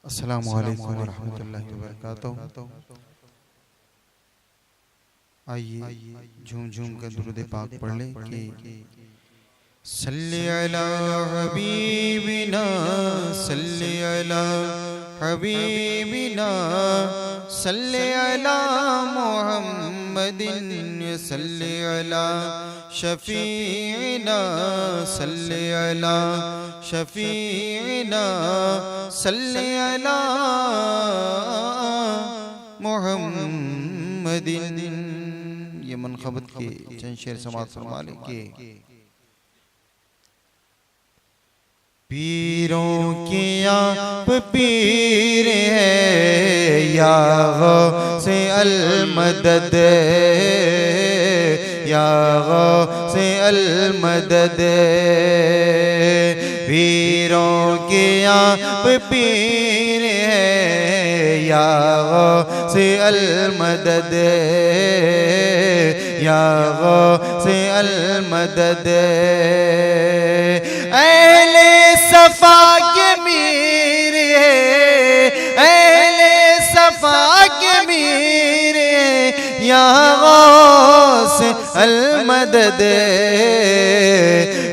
अस्सलामु अलैकुम व रहमतुल्लाहि व बरकातुहू। आइए झूम झूम कर दुरूद पाक पढ़ लें कि सल्ली अला हबीबिना सल्ली अला हबीबिना सल्ली अला मुहम्मदिन सल्ली अला शफीना सल्ली अला शफीना सल्ली अला मुहम्मदिन। ये मनखबत के चंद शेर समात फरमा ले के पीरों के आप पीर है या गौसे अल मदद या गौसे अल मदद। पीरों के आप पीर है या गौसे अल मदद या गौसे अल मदद। अहले सफा के मीर है अहले सफा के मीर है या गौसे अल मदद।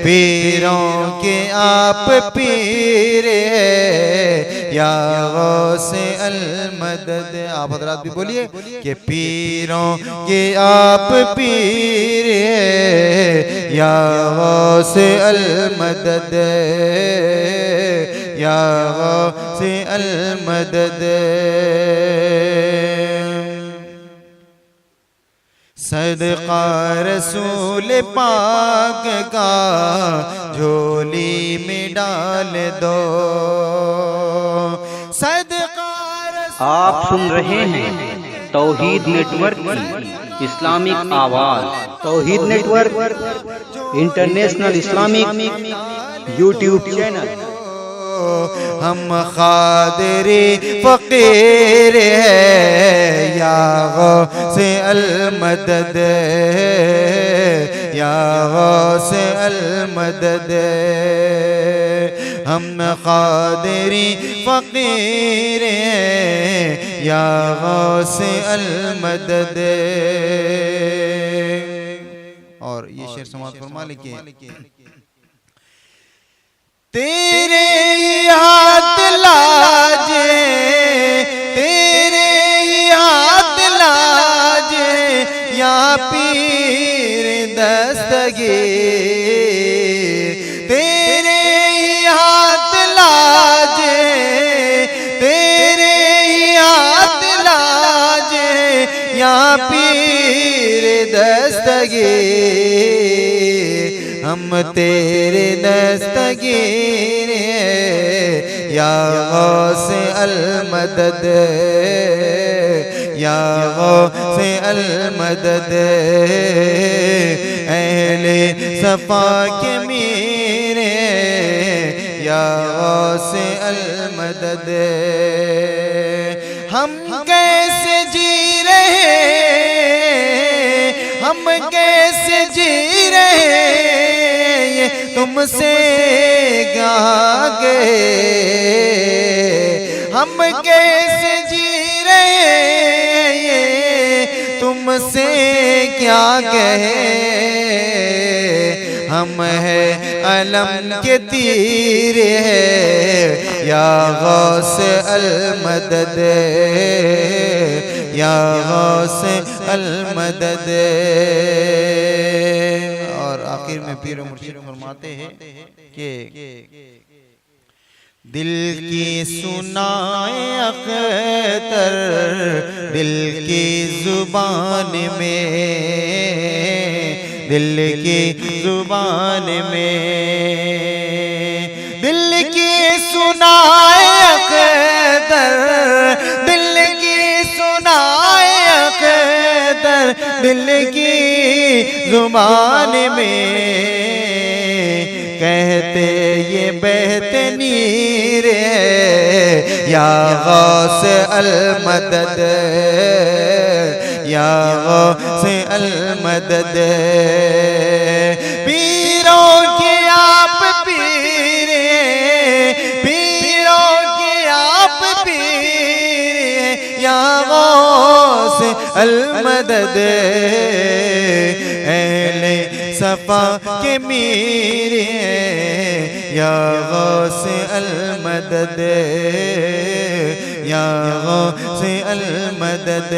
पीरों के आप पीर है या गौसे अल मदद। आप हजरात भी बोलिए कि पीरों के आप पीर है या गौसे अल मदद या गौसे अल मदद। सदका रसूल पाक का झोली में डाल दो सदका। आप सुन रहे हैं तौहीद नेटवर्क की इस्लामिक आवाज। Tauheed network international Islamic YouTube channel. हम खादिरी फकीर है या गौसे अल मदद या गौसे अल मदद। हम खादिरी फकीर है या गौसे अल मदद। और ये शेर समात फरमा लिखिए तेरे हाथ लाजे तेरे हाथ लाजे या पीर दस्तगीर। तेरे हाथ लाजे तेरे हाथ लाजे या पीर दस्तगीर। हम तेरे दस्तगीर या गौसे अल मदद या गौसे अल मदद। अहले सफा के मीर या गौसे अल मदद। हम कैसे जी रहे हम कैसे जी रहे तुमसे गा गए। हम कैसे जी रहे तुमसे क्या कहे। हम है अलम के तीर है या गौसे अल मदद या गौसे अल मदद। और आखिर में पीर मुर्शिद फरमाते हैं कि दिल की सुनाए अख्तर दिल की जुबान में दिल की जुबान में दिल की सुनाए अख्तर दिल की सुनाए अख्तर दिल की जुबान में कहते ये बहते नीर है या गौसे अल मदद या गौसे अल मदद। पीरों के आप पीर पीरों के आप या गौस अल-मदद अहले सफा के मीर या गौस अल-मदद या गौस अल-मदद